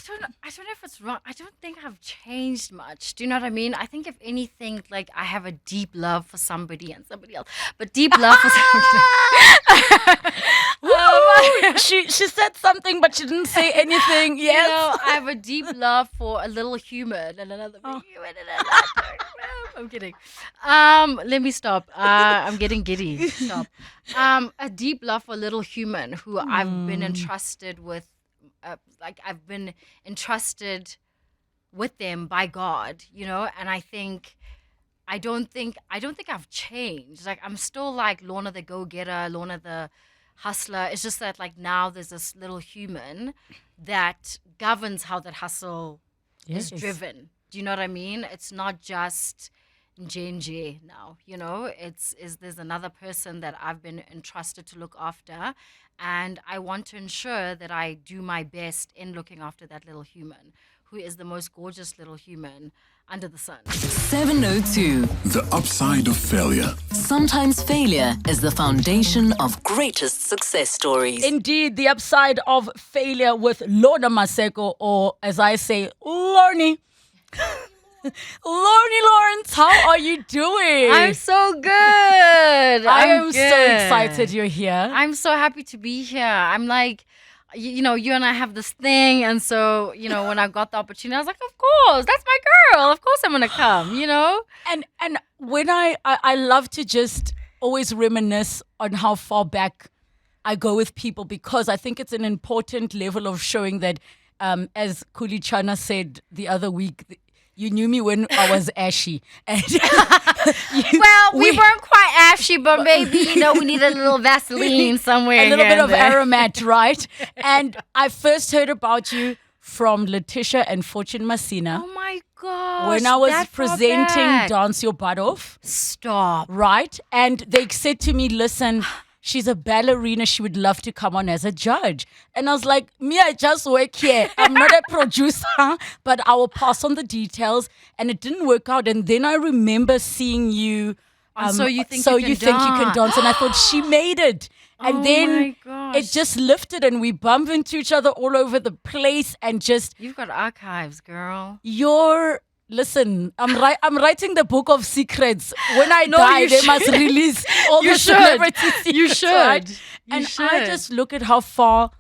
don't know if it's wrong. I don't think I've changed much. Do you know what I mean? I think if anything, like I have a deep love for somebody and somebody else, but deep love for somebody. She said something, but she didn't say anything. You Yes. know, I have a deep love for a little human and another big human and another. I'm kidding. Let me stop. I'm getting giddy. Stop. A deep love for a little human who I've been entrusted with. I've been entrusted with them by God, you know, and I don't think I've changed. Like I'm still like Lorna the go-getter, Lorna the hustler. It's just that like now there's this little human that governs how that hustle is driven. Do you know what I mean? It's not just Njenje now, you know, there's another person that I've been entrusted to look after, and I want to ensure that I do my best in looking after that little human who is the most gorgeous little human under the sun. 702. The upside of failure. Sometimes failure is the foundation of greatest success stories. Indeed, the upside of failure with Lorna Maseko, or as I say, Lorny. Lorny Lawrence, how are you doing? I'm so good. I am good. so excited you're here. I'm so happy to be here. I'm like, you know, you and I have this thing. And so, you know, when I got the opportunity, I was like, of course, that's my girl. Of course I'm going to come, you know? And when I love to just always reminisce on how far back I go with people, because I think it's an important level of showing that, as Kulichana said the other week, you knew me when I was ashy. And we weren't quite ashy, but maybe, you know, we need a little Vaseline somewhere. A little here bit of and there. aromat, right? And I first heard about you from Letitia and Fortune Masina. Oh my gosh. When I was that far presenting back. Dance Your Butt Off. Stop. Right? And they said to me, listen, she's a ballerina. She would love to come on as a judge. And I was like, me, I just work here. I'm not a producer, but I will pass on the details. And it didn't work out. And then I remember seeing you. So you think so you you can think you can dance. And I thought she made it. And Oh then my gosh. it just lifted and we bumped into each other all over the place. And just You've got archives, girl. Listen, I'm writing the book of secrets. When I No, die, you they should. must release all You the should. celebrity secrets. You should. Right? You And I should. just look at how far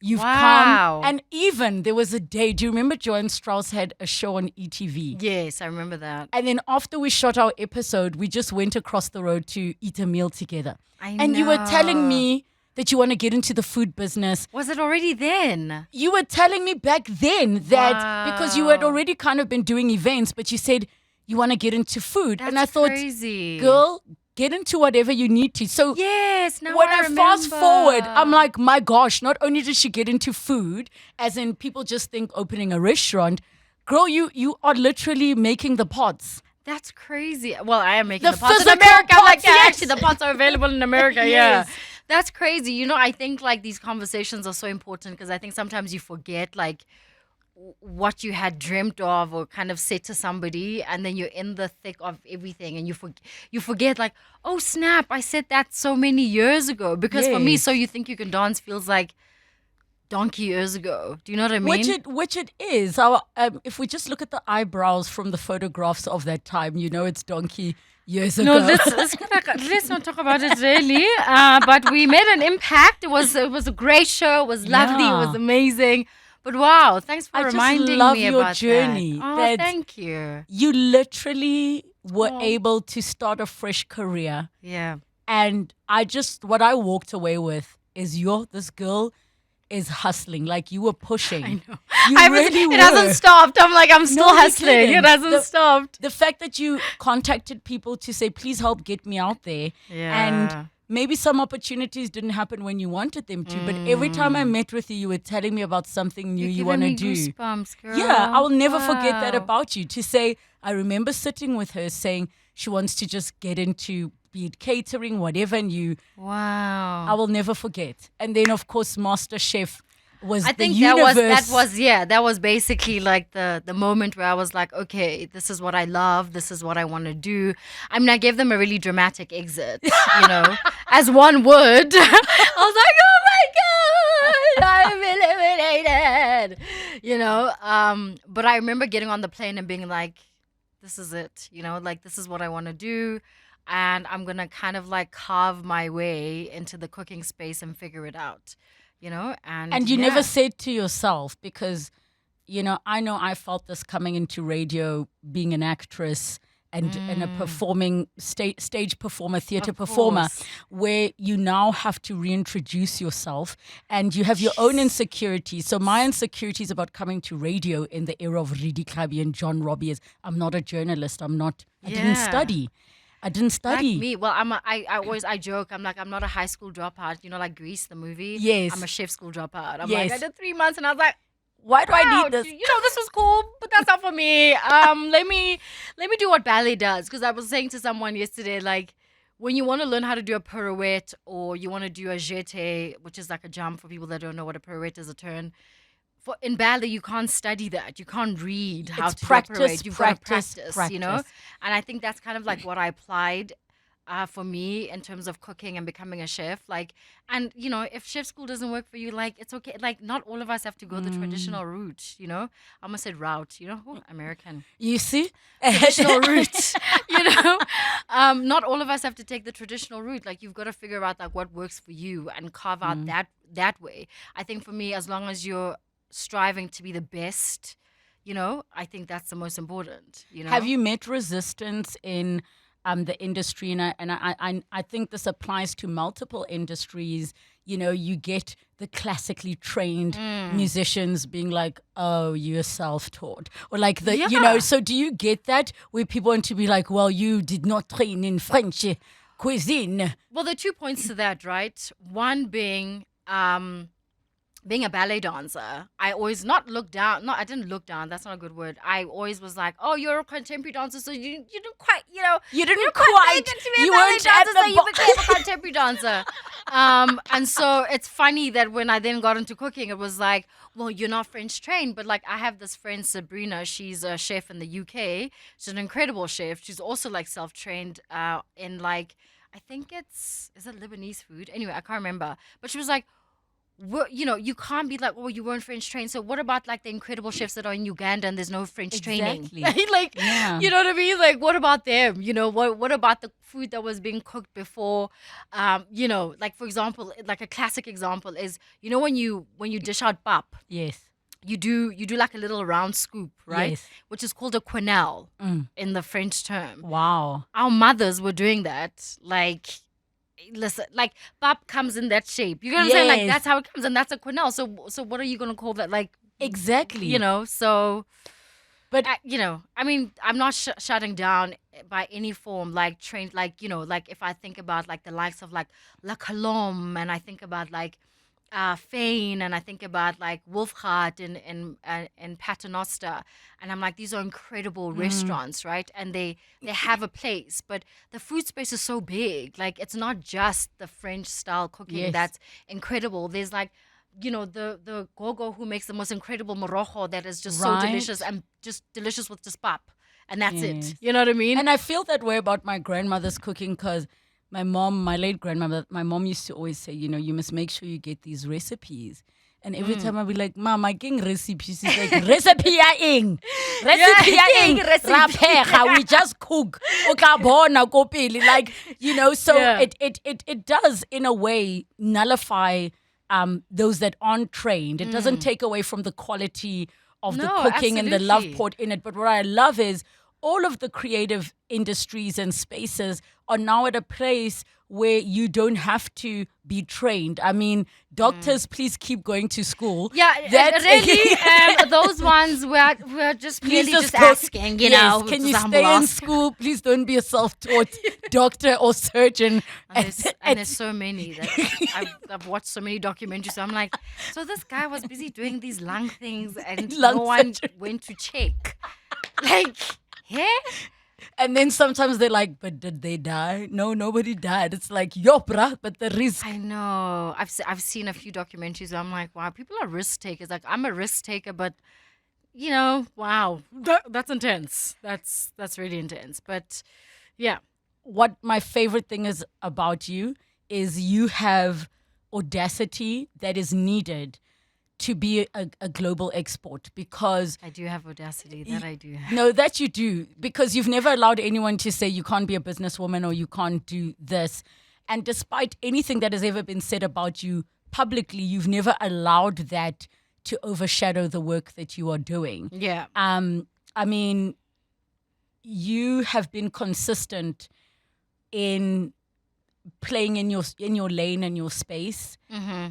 you've Wow. come. And even there was a day, do you remember Joanne Strauss had a show on ETV? Yes, I remember that. And then after we shot our episode, we just went across the road to eat a meal together. I And you were telling know. me that you want to get into the food business. Was it already then? You were telling me back then that because you had Wow. already kind of been doing events, but you said you want to get into food. That's and I thought, crazy. girl, get into whatever you need to. So Yes, now when I I fast remember. forward, I'm like, my gosh, not only did she get into food, as in people just think opening a restaurant, girl, you are literally making the pots. That's crazy. Well, I am making The the pots in physical America. I'm like, pots, yeah, yes. actually, the pots are available in America. Yes. Yeah. That's crazy. You know, I think like these conversations are so important because I think sometimes you forget like what you had dreamt of or kind of said to somebody, and then you're in the thick of everything and you forget like, oh snap, I said that so many years ago. Because for me, Yes. So You Think You Can Dance feels like donkey years ago. Do you know what I mean? Which it is. Our, if we just look at the eyebrows from the photographs of that time, you know it's donkey years No, ago. let's not talk about it really. But we made an impact. It was a great show. It was lovely. Yeah. It was amazing. But wow, thanks for I just reminding love me your about journey, that. Oh, that- thank you. You literally were Oh. able to start a fresh career. Yeah. And what I walked away with is this girl is hustling. Like you were pushing. I know. You really it hasn't were. stopped. I'm like, I'm still No, you hustling. didn't. It hasn't stopped. The fact that you contacted people to say, please help get me out there. Yeah. And maybe some opportunities didn't happen when you wanted them to. But every time I met with you were telling me about something new you You're want to giving me do. goosebumps, girl. Yeah, I will never forget that Wow. about you. To say, I remember sitting with her saying she wants to just get into be it catering, whatever, and Wow. I will never forget. And then, of course, Master Chef was I the think universe. that was basically like the moment where I was like, okay, this is what I love, this is what I want to do. I mean, I gave them a really dramatic exit, you know, as one would. I was like, oh my god, I'm eliminated. excited, But I remember getting on the plane and being like, this is it, like this is what I want to do. And I'm going to kind of like carve my way into the cooking space and figure it out, And you never said to yourself, because, I know I felt this coming into radio, being an actress and a performing stage performer, theater performer, where you now have to reintroduce yourself and you have your own insecurities. So my insecurities about coming to radio in the era of Ridi Klabi and John Robbie is I'm not a journalist. I didn't study. Like me. Well, I joke. I'm not a high school dropout. Like Grease, the movie. Yes. I'm a chef school dropout. I'm like, I did 3 months and I was like, why do I need this? This was cool, but that's not for me. Let me do what ballet does. Because I was saying to someone yesterday, like, when you want to learn how to do a pirouette or you want to do a jeté, which is like a jump for people that don't know what a pirouette is, a turn. In ballet, you can't study that. You can't read how to practice, do a pirouette. You've got to practice, practice. And I think that's kind of like what I applied for me in terms of cooking and becoming a chef. Like, and if chef school doesn't work for you, like, it's okay. Like, not all of us have to go the traditional route. I almost said route. American. You see, traditional route. Not all of us have to take the traditional route. Like, you've got to figure out like what works for you and carve out that way. I think for me, as long as you're striving to be the best, I think that's the most important. Have you met resistance in the industry? And I think this applies to multiple industries. You get the classically trained musicians being like, oh, you're self-taught. Or like so do you get that where people want to be like, well, you did not train in French cuisine? Well, there are 2 points to that, right? One being a ballet dancer, I always I didn't look down. That's not a good word. I always was like, oh, you're a contemporary dancer, so you didn't quite, you didn't quite make it to be a you ballet weren't dancer, at the so you became a contemporary dancer. And so it's funny that when I then got into cooking, it was like, well, you're not French trained, but like I have this friend Sabrina. She's a chef in the UK. She's an incredible chef. She's also like self-trained in like, I think is it Lebanese food? Anyway, I can't remember. But she was like, you can't be like, oh, you weren't French trained. So what about like the incredible chefs that are in Uganda and there's no French training? Like, you know what I mean? Like, what about them? What about the food that was being cooked before? Like, for example, like a classic example is, when you dish out pap. Yes. You do like a little round scoop, right? Yes. Which is called a quenelle in the French term. Wow. Our mothers were doing that, like, listen, like pap comes in that shape. You know what I'm saying? Like that's how it comes, and that's a quenelle. So what are you gonna call that? Like exactly. So. But I mean, I'm not shutting down by any form. Like trained, like like if I think about like the likes of like La Colombe, and I think about like Fane, and I think about like Wolfgaard and Paternoster, and I'm like, these are incredible restaurants, right? And they have a place, but the food space is so big. Like it's not just the French style cooking that's incredible. There's like, the gogo who makes the most incredible morojo that is just so delicious and just delicious with just pap, and that's it. You know what I mean? And I feel that way about my grandmother's cooking because my mom, my late grandmother, my mom used to always say, you must make sure you get these recipes. And every time I'd be like, Mom, I getting recipes. She's like, recipe ing. Recipe ing. We just cook. Like, so it does in a way nullify those that aren't trained. It doesn't take away from the quality of the cooking and the love poured in it. But what I love is all of the creative industries and spaces are now at a place where you don't have to be trained. I mean, doctors, please keep going to school. Yeah, really. Those ones we're just really just asking, Can you stay in school? Please don't be a self-taught doctor or surgeon. And there's so many that I've watched so many documentaries. So I'm like, so this guy was busy doing these lung things and no one went to check. Like, yeah. And then sometimes they're like, but did they die? No, nobody died. It's like, yo, bruh, but the risk. I know. I've seen a few documentaries where I'm like, wow, people are risk takers. Like, I'm a risk taker, but, wow, that's intense. That's really intense. But, yeah. What my favorite thing is about you is you have audacity that is needed to be a global export because I do have audacity. That I do have. no, that you do, because you've never allowed anyone to say you can't be a businesswoman or you can't do this. And despite anything that has ever been said about you publicly, you've never allowed that to overshadow the work that you are doing. Yeah. I mean, you have been consistent in playing in your lane and your space.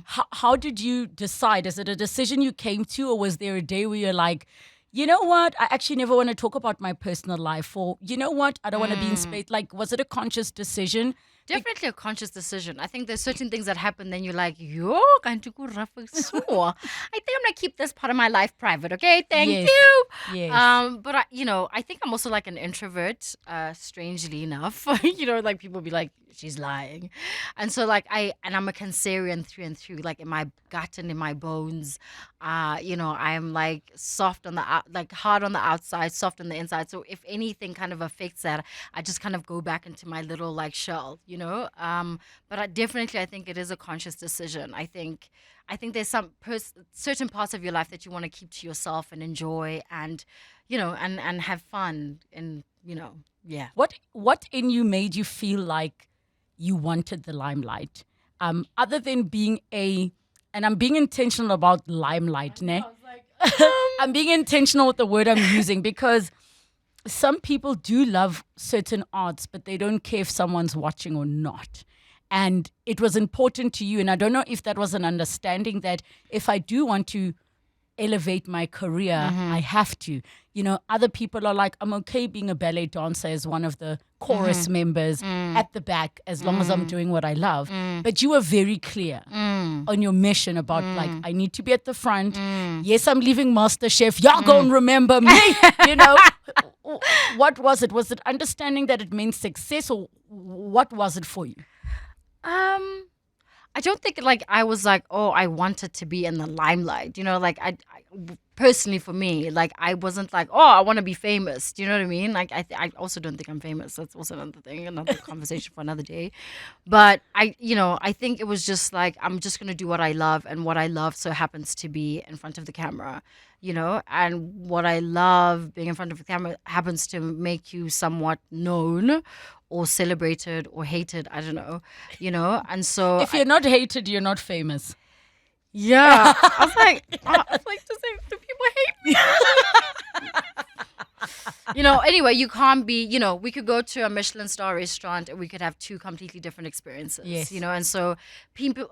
How did you decide? Is it a decision you came to, or was there a day where you're like, you know what, I actually never want to talk about my personal life, or you know what, I don't want to be in space? Like, was it a conscious decision? Definitely a conscious decision. I think there's certain things that happen, then you're like, yo, kanti ku rafa so. I think I'm gonna keep this part of my life private, okay? Thank Yes. you. Yes. But I think I'm also like an introvert, strangely enough. Like people be like, she's lying. And so like I'm a Cancerian through and through, like in my gut and in my bones. I'm like soft on the like hard on the outside, soft on the inside. So if anything kind of affects that, I just kind of go back into my little like shell, But I think it is a conscious decision. I think there's some certain parts of your life that you want to keep to yourself and enjoy, and and have fun, and yeah. What in you made you feel like you wanted the limelight? Other than being and I'm being intentional about limelight, ne? I'm being intentional with the word I'm using, because some people do love certain arts, but they don't care if someone's watching or not. And it was important to you. And I don't know if that was an understanding that if I do want to elevate my career, I have to. Other people are like, I'm okay being a ballet dancer as one of the chorus members at the back, as long as I'm doing what I love. But you were very clear on your mission about like, I need to be at the front. Yes, I'm leaving MasterChef. Y'all gonna remember me, What was it? Was it understanding that it meant success, or what was it for you? I don't think like I was like, oh, I wanted to be in the limelight. Like I personally, for me, like I wasn't like, oh, I want to be famous. Do you know what I mean? Like I also don't think I'm famous. That's also another thing, another conversation for another day. But I think it was just like, I'm just gonna do what I love, and what I love so happens to be in front of the camera. And what I love being in front of the camera happens to make you somewhat known or celebrated or hated. I don't know, and so If you're not hated, you're not famous. yeah, I was like, to say, do people hate me? Anyway, you can't be, we could go to a Michelin star restaurant and we could have two completely different experiences, Yes. and so people,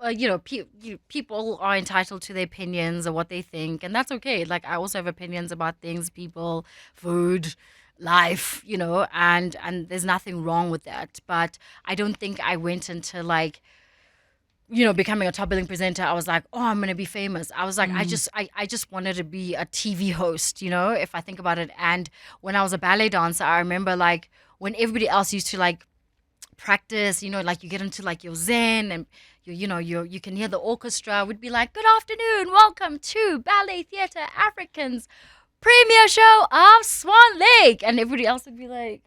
people are entitled to their opinions or what they think, and that's okay. Like, I also have opinions about things, people, food, life, and there's nothing wrong with that. But I don't think I went into like, becoming a top billing presenter, I was like, oh, I'm going to be famous. I was like, I just wanted to be a TV host, if I think about it. And when I was a ballet dancer, I remember like when everybody else used to like practice, like you get into like your zen, and you can hear the orchestra would be like, good afternoon, welcome to Ballet Theatre African's premiere show of Swan Lake. And everybody else would be like,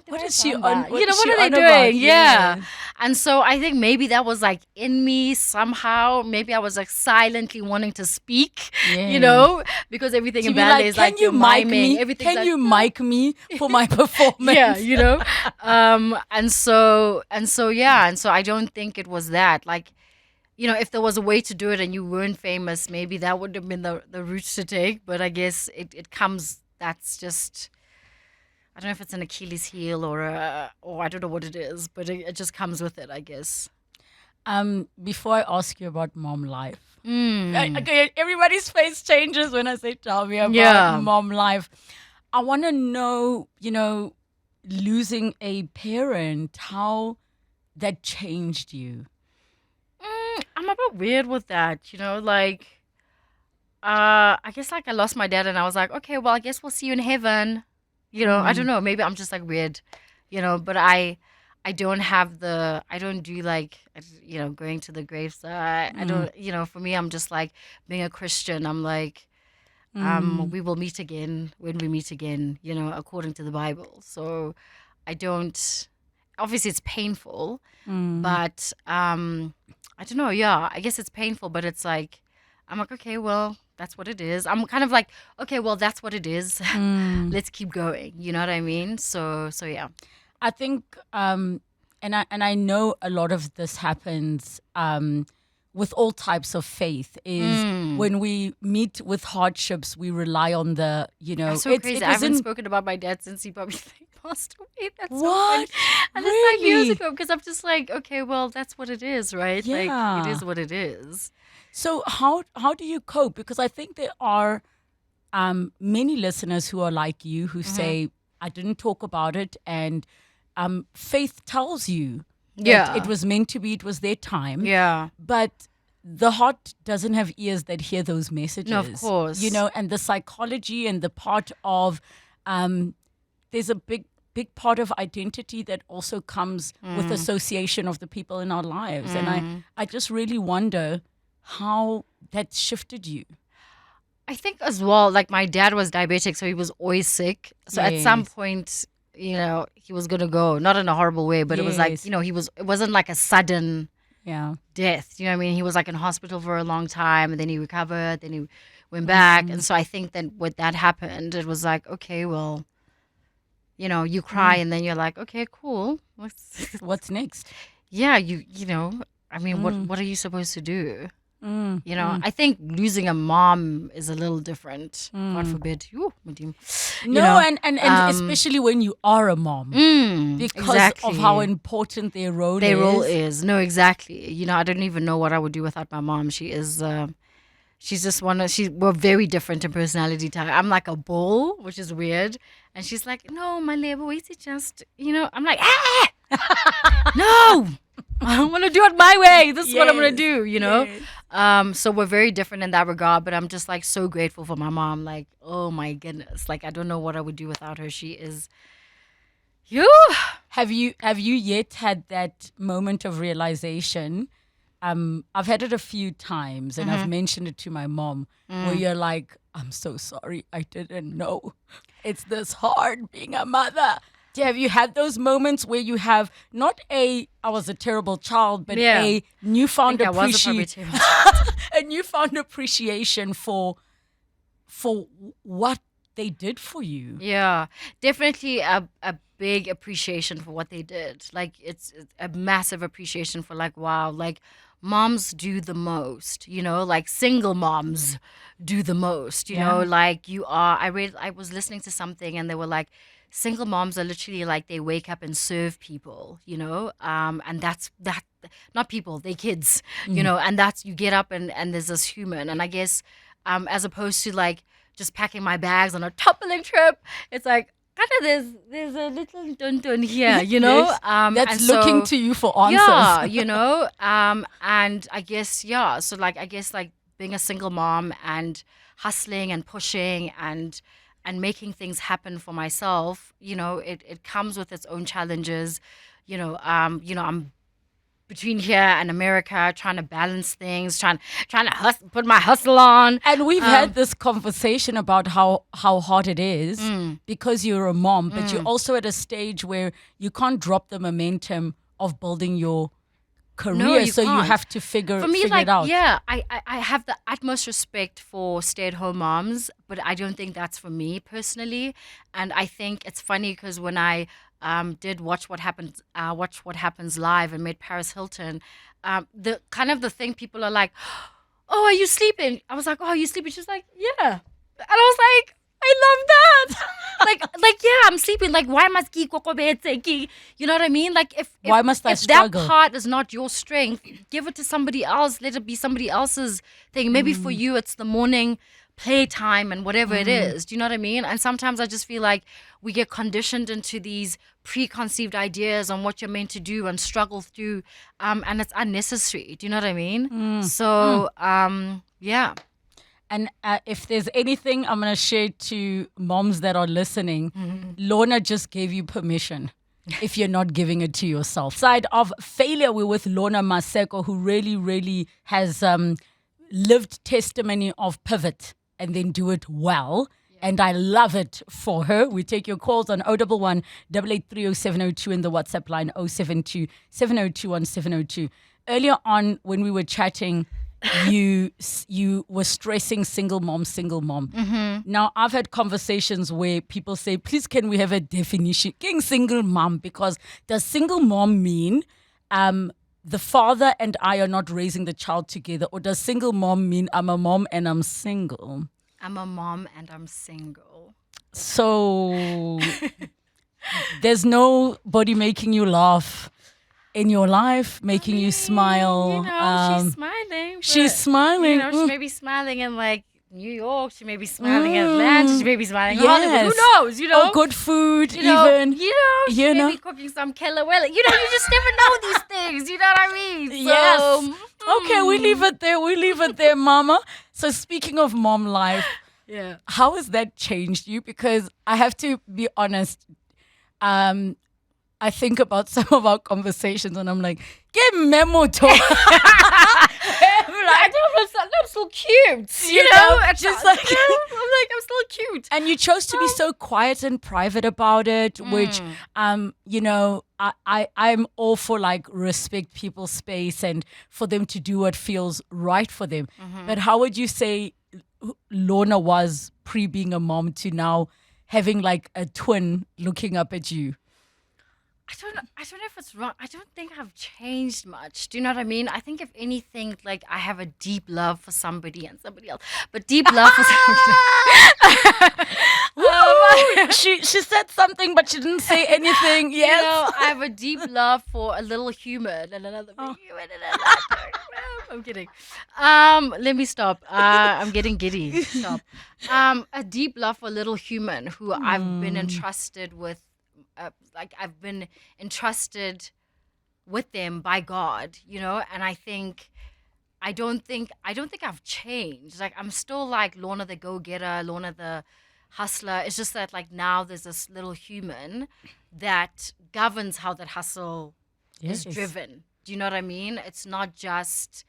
What is she samba? on? What are they doing? Yeah. And so I think maybe that was like in me somehow. Maybe I was like silently wanting to speak, because everything in ballet is like, can you you're mic miming. me? Everything's Can like, you mic me for my performance? Yeah, and so I don't think it was that. Like, if there was a way to do it and you weren't famous, maybe that would have been the route to take. But I guess it comes, that's just, I don't know if it's an Achilles heel or I don't know what it is, but it just comes with it, I guess. Before I ask you about mom life, okay, everybody's face changes when I say tell me about mom life. I want to know, losing a parent, how that changed you. I'm a bit weird with that, like, I guess like I lost my dad and I was like, okay, well, I guess we'll see you in heaven. I don't know. Maybe I'm just like weird, but I don't do like, going to the graveside. I don't, for me, I'm just like being a Christian. I'm like, we will meet again when we meet again, according to the Bible. So I don't, obviously it's painful, but, I don't know. Yeah, I guess it's painful, but it's like, I'm like, okay, well, that's what it is. I'm kind of like, okay, well, that's what it is. Let's keep going. You know what I mean? So yeah. I think, and I know a lot of this happens with all types of faith. Is when we meet with hardships, we rely on the, That's so crazy. I haven't spoken about my dad since he probably passed away. That's so What? funny. And it's like years Really? ago because I'm just like, okay, well, that's what it is, right? Like, Yeah. it is what it is. So how do you cope? Because I think there are many listeners who are like you who say, I didn't talk about it, and faith tells you that Yeah. it was meant to be, it was their time. Yeah. But the heart doesn't have ears that hear those messages. No, of course. And the psychology and the part of there's a big part of identity that also comes with association of the people in our lives. And I just really wonder how that shifted you. I think as well, like my dad was diabetic, so he was always sick. So at some Yes. point, he was going to go, not in a horrible way, but it was like, Yes. it wasn't like a sudden Yeah. death. You know what I mean? He was like in hospital for a long time and then he recovered, then he went back. And so I think that when that happened, it was like, okay, well, you cry and then you're like, okay, cool. What's next? Yeah, I mean, what are you supposed to do? I think losing a mom is a little different. God forbid. No, know, and especially when you are a mom. Because exactly. of how important their role Their is. role is. No, exactly. I don't even know what I would do without my mom. She is, she's just we're very different in personality type. I'm like a bull, which is weird. And she's like, no, my labor, wait, it just, I'm like, no, I want to do it my way. This is what I'm going to do, Yes. So we're very different in that regard, but I'm just like so grateful for my mom. Like, oh my goodness. Like, I don't know what I would do without her. She is, Have you yet had that moment of realization? I've had it a few times, and I've mentioned it to my mom, where you're like, I'm so sorry, I didn't know. It's this hard being a mother. Have you had those moments where you have not I was a terrible child, but Yeah. a newfound I was a probably appreciation, terrible a newfound appreciation for what they did for you? Yeah, definitely a big appreciation for what they did. Like it's a massive appreciation for like, wow, like moms do the most, like single moms do the most, like I was listening to something and they were like, single moms are literally like they wake up and serve people, and that's not people, they kids, and that's you get up and there's this human. And I guess as opposed to like just packing my bags on a toppling trip, it's like kind of there's a little dun here, Yes. and That's so- looking to you for answers. Yeah, and I guess so like I guess like being a single mom and hustling and pushing and making things happen for myself, it comes with its own challenges. I'm between here and America, trying to balance things, trying to put my hustle on. And we've had this conversation about how hard it is because you're a mom, but you're also at a stage where you can't drop the momentum of building your career, you so you can't. have to figure For me, it like, out. yeah, I have the utmost respect for stay-at-home moms, but I don't think that's for me personally. And I think it's funny because when I did watch what happens live and met Paris Hilton, the thing people are like, oh, are you sleeping? I was like, oh, are you sleeping? She's like, yeah. And I was like, I love that. like, yeah, I'm sleeping. Like, why must you know what I mean? Like, if Why must I if struggle? that part is not your strength, give it to somebody else. Let it be somebody else's thing. Maybe for you, it's the morning playtime and whatever it is. Do you know what I mean? And sometimes I just feel like we get conditioned into these preconceived ideas on what you're meant to do and struggle through, and it's unnecessary. Do you know what I mean? So, yeah. And if there's anything I'm going to share to moms that are listening, Lorna just gave you permission if you're not giving it to yourself. Side of failure, we're with Lorna Maseko, who really, really has lived testimony of pivot and then do it well. And I love it for her. We take your calls on 011 883 0702 in the WhatsApp line 072 702 1702. Earlier on, when we were chatting, you were stressing single mom. Now I've had conversations where people say, please, can we have a definition? King single mom, because does single mom mean the father and I are not raising the child together, or does single mom mean I'm a mom and I'm single? I'm a mom and I'm single. So there's nobody making you laugh in your life, making you smile. She's smiling. She's smiling. She may be smiling in like New York. She may be smiling in Atlanta. She may be smiling in Hollywood. Yes. Who knows? Oh, good food, She You may be cooking some kelawela. You just never know these things. You know what I mean? So, Yes. Okay, we leave it there, Mama. So speaking of mom life, yeah. how has that changed you? Because I have to be honest, I think about some of our conversations and I'm like, get memo talk. I'm so cute. You know? It's just like, I'm still cute. And you chose to be so quiet and private about it, which, I'm all for like respect people's space and for them to do what feels right for them. But how would you say Lorna was pre being a mom to now having like a twin looking up at you? I don't know if it's wrong. I don't think I've changed much. Do you know what I mean? I think if anything, like I have a deep love for somebody and somebody else, but deep love for somebody. She said something, but she didn't say anything. Yes. I have a deep love for a little human and another big human and another. I'm kidding. Let me stop. I'm getting giddy. Stop. A deep love for a little human who I've been entrusted with. I've been entrusted with them by God, and I don't think I've changed. Like I'm still like Lorna the go-getter, Lorna the hustler. It's just that like now there's this little human that governs how that hustle is driven. Do you know what I mean? It's not just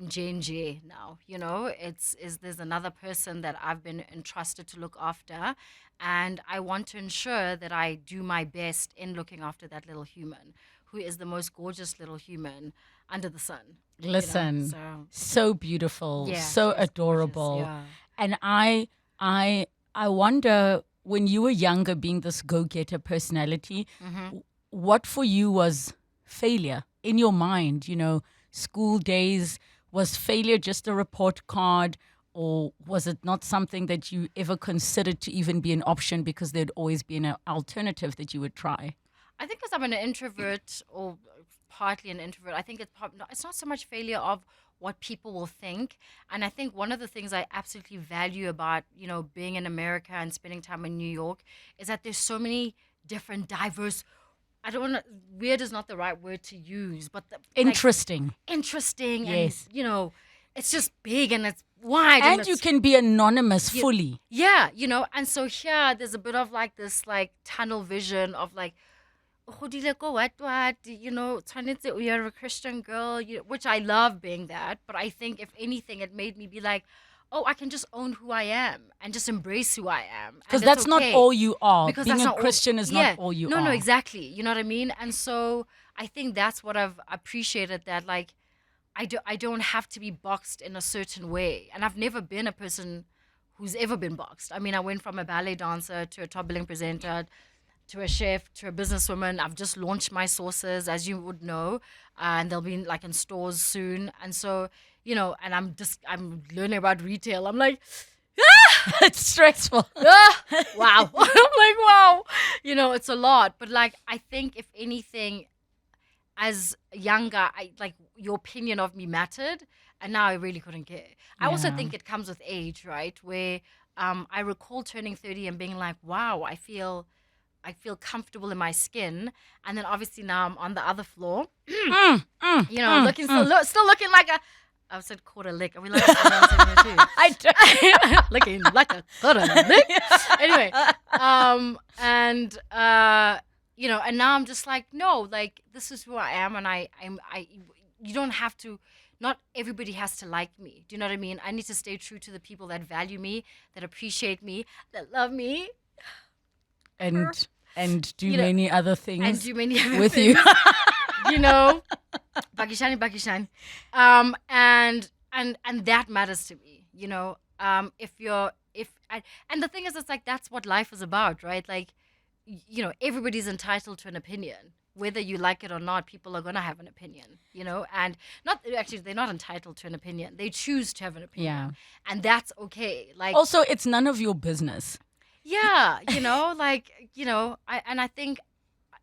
J&J now, there's another person that I've been entrusted to look after, and I want to ensure that I do my best in looking after that little human who is the most gorgeous little human under the sun. Listen, so beautiful, so adorable. Yeah. And I wonder, when you were younger, being this go-getter personality, what for you was failure in your mind? School days, was failure just a report card, or was it not something that you ever considered to even be an option because there'd always be an alternative that you would try? I think because I'm an introvert, or partly an introvert, I think it's not so much failure of what people will think. And I think one of the things I absolutely value about, being in America and spending time in New York is that there's so many different, diverse, weird is not the right word to use, but interesting. Yes. And, it's just big and it's wide. And you can be anonymous fully. Yeah, and so here there's a bit of like this like tunnel vision of like, what, you're a Christian girl, which I love being that. But I think if anything, it made me be like, oh, I can just own who I am and just embrace who I am. Because that's not all you are. Because being a Christian is not all you are. No, exactly. You know what I mean? And so I think that's what I've appreciated, that like I don't have to be boxed in a certain way. And I've never been a person who's ever been boxed. I mean, I went from a ballet dancer to a top billing presenter to a chef to a businesswoman. I've just launched my sauces, as you would know, and they'll be like in stores soon. And so, and I'm learning about retail. I'm like, it's stressful. Wow. I'm like, wow. It's a lot. But like, I think if anything, as younger, your opinion of me mattered, and now I really couldn't care. I also think it comes with age, right? Where I recall turning 30 and being like, wow, I feel comfortable in my skin. And then obviously now I'm on the other floor, looking still looking like I said quarter lick. Are we like I don't. looking like a quarter lick. Anyway, and now I'm just like, no, like this is who I am, and you don't have to. Not everybody has to like me. Do you know what I mean? I need to stay true to the people that value me, that appreciate me, that love me. And do many other things and do many other with things. you. Bakishani. And and that matters to me, if you're if I, and the thing is, it's like that's what life is about, right? Like, everybody's entitled to an opinion, whether you like it or not. People are gonna have an opinion, and not actually, they're not entitled to an opinion, they choose to have an opinion. Yeah. And that's okay. Like, Also, it's none of your business. yeah, I think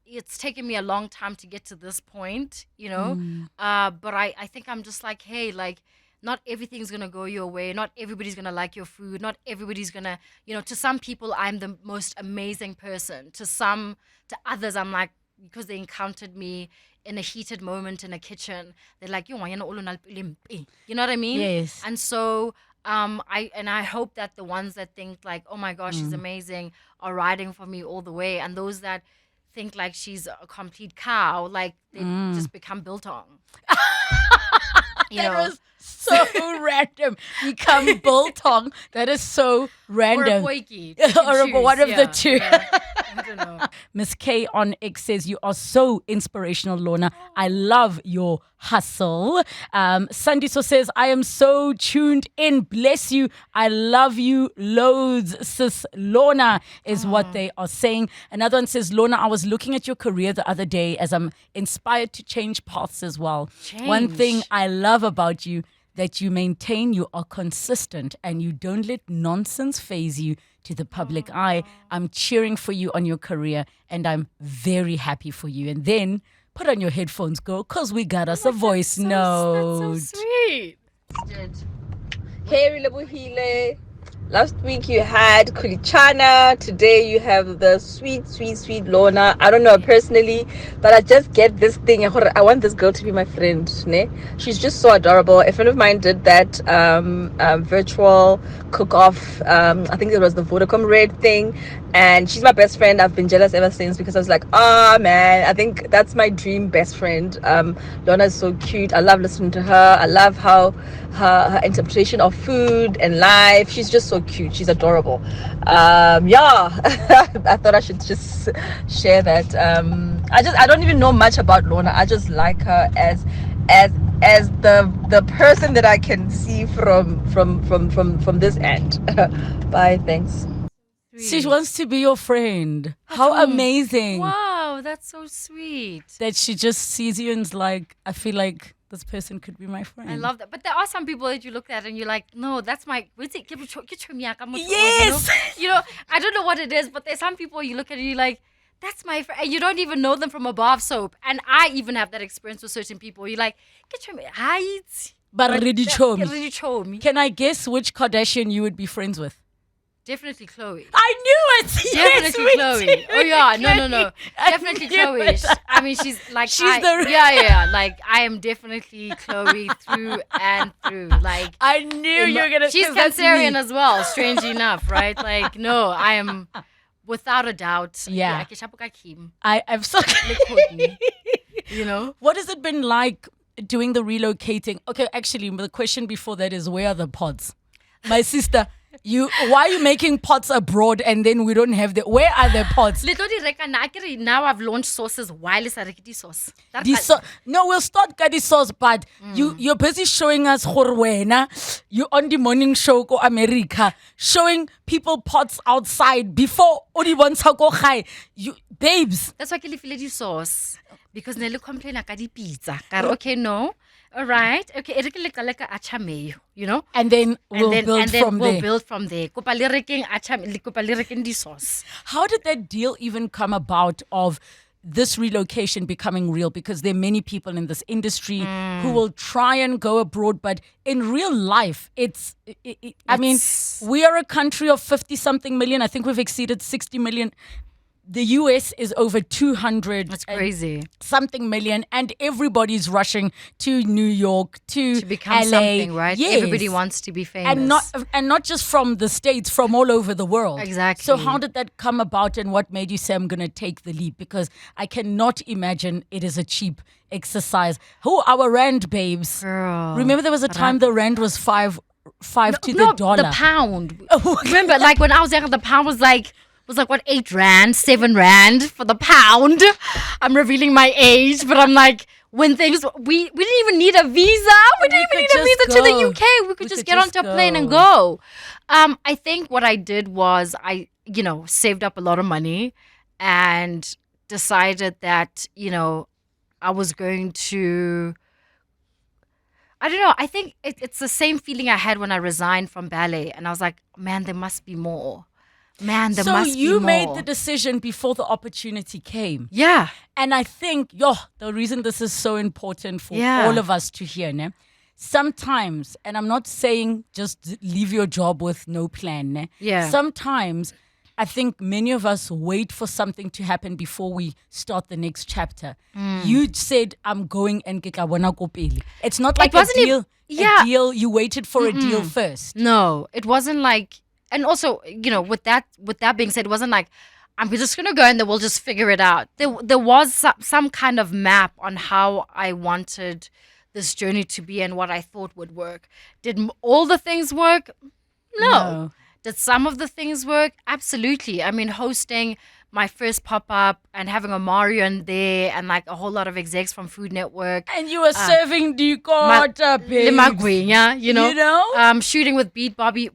it's taken me a long time to get to this point, but I think I'm just like, hey, like, not everything's gonna go your way, not everybody's gonna like your food, not everybody's gonna, to some people I'm the most amazing person, to others I'm like, because they encountered me in a heated moment in a kitchen, they're like, you know what I mean? Yes. And so I hope that the ones that think like, oh my gosh, she's amazing, are riding for me all the way, and those that think like she's a complete cow, like, they just become biltong. That was so random. Become biltong. That is so random. Or a poiki. Or one of the two. Yeah. I don't know. Miss K on X says, you are so inspirational, Lorna. I love your hustle. Sandiso says, I am so tuned in. Bless you. I love you loads, sis Lorna, is what they are saying. Another one says, Lorna, I was looking at your career the other day as I'm inspired to change paths as well. One thing I love about you, that you maintain, you are consistent, and you don't let nonsense phase you to the public eye. I'm cheering for you on your career, and I'm very happy for you. And then put on your headphones, girl, because we got us a voice note. That's so sweet. Hey, Relebogile. Last week you had Kulichana. Today you have the sweet, sweet, sweet Lorna. I don't know her personally, but I just get this thing. I want this girl to be my friend. Ne? She's just so adorable. A friend of mine did that virtual cook-off. I think it was the Vodacom Red thing. And she's my best friend. I've been jealous ever since, because I was like, man, I think that's my dream best friend. Lorna is so cute. I love listening to her. I love how her interpretation of food and life. She's just so cute. She's adorable. I thought I should just share that. I don't even know much about Lorna. I just like her as the person that I can see from this end. Bye. Thanks. She wants to be your friend. How amazing. Wow, that's so sweet. That she just sees you and is like, I feel like this person could be my friend. I love that. But there are some people that you look at and you're like, no, that's my... Yes. I don't know what it is, but there's some people you look at and you're like, that's my friend. And you don't even know them from a bar of soap. And I even have that experience with certain people. You're like, hi. But really show me. Really show me. Can I guess which Kardashian you would be friends with? Definitely Chloe. I knew it. Definitely Yes, Chloe. too. Oh yeah, no. I Definitely knew Chloe. it. I mean, she's like, the Like, I am definitely Chloe through and through. Like, I knew you were gonna. She's 'cause that's Cancerian me. as well. Strangely enough, right? Like, no, I am without a doubt. Yeah. Kim. I've so. You know. What has it been like doing the relocating? Okay, actually, the question before that is, where are the pods? My sister. Why are you making pots abroad and then we don't have where are the pots? Now I've launched sauces while it's a sauce. No, we'll start with sauce, but you're busy showing us you on the morning show go America, showing people pots outside before you babes. That's why I feel the sauce. Because Nelly complain like the pizza. Okay, no. All right. Okay, like a achame, And then we'll build from there. We'll build from there. Kopa lireking the sauce. How did that deal even come about of this relocation becoming real? Because there are many people in this industry who will try and go abroad, but in real life, I mean, we are a country of 50-something million. I think we've exceeded 60 million. The US is over 200. That's crazy. Something million, and everybody's rushing to New York to become LA. Something, right? Yes. Everybody wants to be famous, and not just from the States, from all over the world. Exactly. So how did that come about, and what made you say I'm going to take the leap? Because I cannot imagine it is a cheap exercise. Our rand babes. Girl. Remember there was a time the rand was five to the dollar. The pound. Remember, like when I was young, the pound was like what, 8 rand, 7 rand for the pound. I'm revealing my age, but I'm like, when things we didn't even need a visa. We didn't even need a visa to the UK. We could just get onto a plane and go. I think what I did was I saved up a lot of money and decided that I was going to. I don't know. I think it's the same feeling I had when I resigned from ballet, and I was like, man, there must be more. Man, there must be more. So you made the decision before the opportunity came. Yeah. And I think, the reason this is so important for all of us to hear, ne? Sometimes, and I'm not saying just leave your job with no plan, ne? Yeah. Sometimes, I think many of us wait for something to happen before we start the next chapter. You said, I'm going and get kopeli. It's not like a deal. A deal. You waited for a deal first. No, it wasn't like. And also, with that being said, it wasn't like I'm just gonna go and then we'll just figure it out. There was some kind of map on how I wanted this journey to be and what I thought would work. Did all the things work? No. Did some of the things work? Absolutely. I mean, hosting my first pop-up and having a Mario in there and like a whole lot of execs from Food Network. And you were serving Dukota, babes. Shooting with Bobby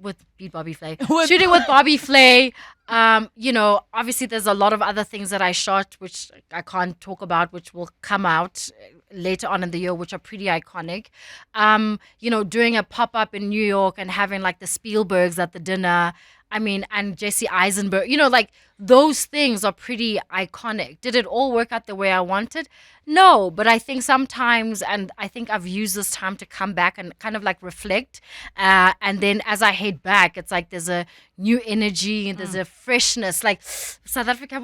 Flay. Shooting with Bobby Flay. Obviously there's a lot of other things that I shot, which I can't talk about, which will come out later on in the year, which are pretty iconic. Doing a pop-up in New York and having like the Spielbergs at the dinner. I mean, and Jesse Eisenberg, like those things are pretty iconic. Did it all work out the way I wanted? No, but I think sometimes, and I think I've used this time to come back and kind of like reflect. And then as I head back, it's like there's a new energy and there's a freshness. Like South Africa,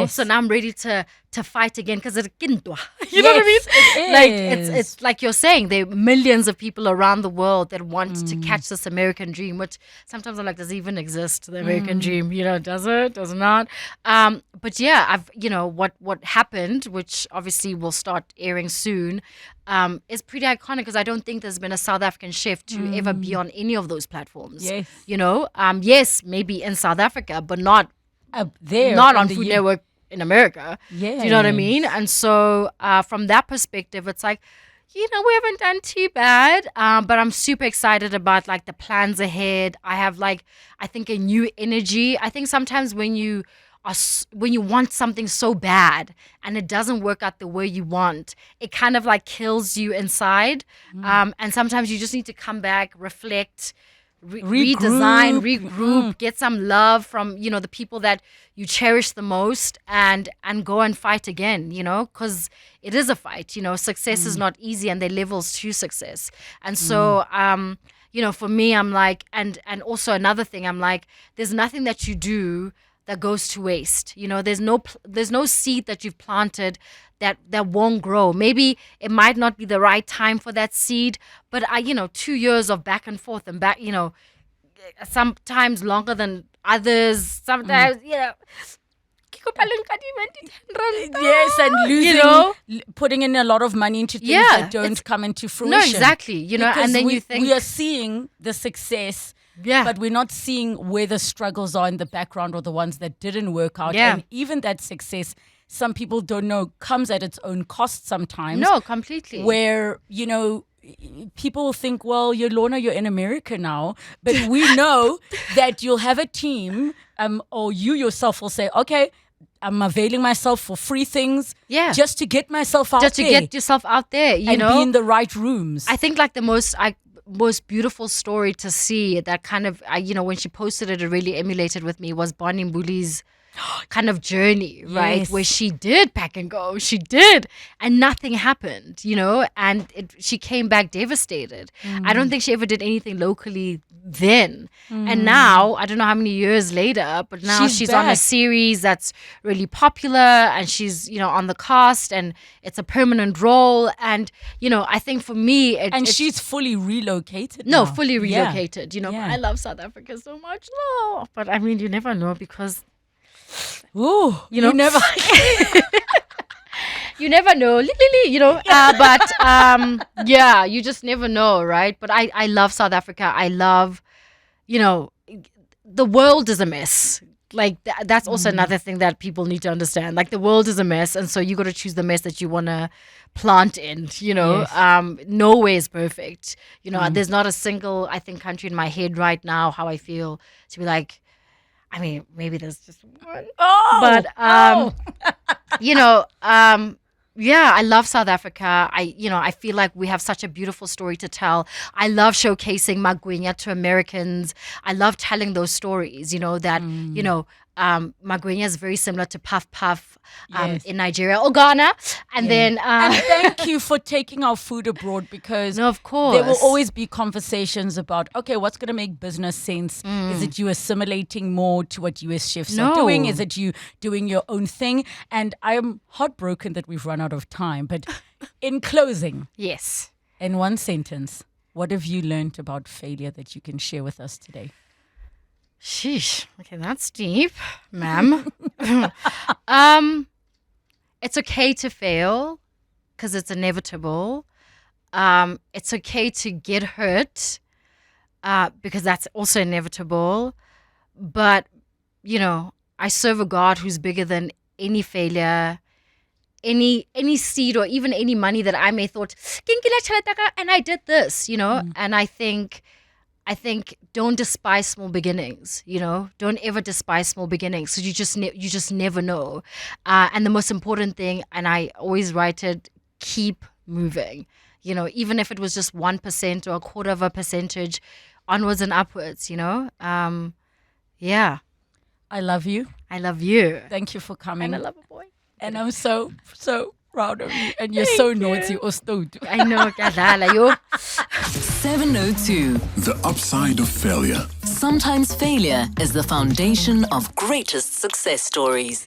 so now I'm ready to fight again because it's kintwa. You know what I mean? It is. Like it's like you're saying, there are millions of people around the world that want to catch this American dream, which sometimes I'm like, does it even exist, the American dream? Does it? Does it not? But yeah, I've what happened, which obviously will start airing soon, is pretty iconic because I don't think there's been a South African chef to ever be on any of those platforms. Yes. Yes, maybe in South Africa, but not there, not on Food Network in America. Yeah. Do you know what I mean? And so from that perspective, it's like, we haven't done too bad, but I'm super excited about like the plans ahead. I have I think a new energy. I think sometimes when you want something so bad and it doesn't work out the way you want, it kind of like kills you inside. And sometimes you just need to come back, reflect, redesign, regroup, get some love from the people that you cherish the most, and go and fight again, because it is a fight. Success is not easy, and there are levels to success. And so for me, I'm like, and also another thing, I'm like, there's nothing that you do that goes to waste. There's no seed that you've planted that won't grow. Maybe it might not be the right time for that seed, but 2 years of back and forth and back, sometimes longer than others. Sometimes, yes, and losing, putting in a lot of money into things that don't come into fruition. No, exactly. Because and then we think are seeing the success. Yeah. But we're not seeing where the struggles are in the background or the ones that didn't work out. Yeah. And even that success, some people don't know, comes at its own cost sometimes. No, completely. Where, people will think, well, Lorna, you're in America now. But we know that you'll have a team, or you yourself will say, okay, I'm availing myself for free things just to get myself out there. Just to get yourself out there, and be in the right rooms. I think like the most beautiful story to see that kind of, when she posted it really emulated with me was Bonnie Mbuli's kind of journey, right? Yes. Where she did pack and go. She did. And nothing happened, and she came back devastated. I don't think she ever did anything locally then. And now, I don't know how many years later, but now she's on a series that's really popular, and she's, on the cast, and it's a permanent role. And, I think for me... and she's fully relocated No, now. fully relocated. Yeah. I love South Africa so much. No, but I mean, you never know because... Ooh, you never... You never know, but you just never know, right? But I love South Africa. I love, the world is a mess. Like that's also another thing that people need to understand. Like the world is a mess, and so you got to choose the mess that you want to plant in. Yes. Nowhere is perfect. There's not a single, I think, country in my head right now how I feel to be like. I mean, maybe there's just one, but yeah, I love South Africa. I feel like we have such a beautiful story to tell. I love showcasing Magwenya to Americans. I love telling those stories, Magwenya is very similar to Puff Puff Yes. in Nigeria or Ghana. And then... and thank you for taking our food abroad, because No, of course. there will always be conversations about, okay, what's going to make business sense? Is it you assimilating more to what US chefs are doing? Is it you doing your own thing? And I'm heartbroken that we've run out of time. But in closing, Yes. in one sentence, what have you learned about failure that you can share with us today? Sheesh. Okay, that's deep, ma'am. It's okay to fail because it's inevitable. It's okay to get hurt because that's also inevitable. But, I serve a God who's bigger than any failure, any seed or even any money that I may thought, and I did this, and I think don't despise small beginnings, don't ever despise small beginnings. So you just never know. And the most important thing, and I always write it, keep moving, even if it was just 1% or a quarter of a percentage onwards and upwards, yeah. I love you. I love you. Thank you for coming. And I love a boy. And I'm so, so proud of you. And you're so naughty, Ostodu. I know, kadala, yo. 702. The upside of failure. Sometimes failure is the foundation of greatest success stories.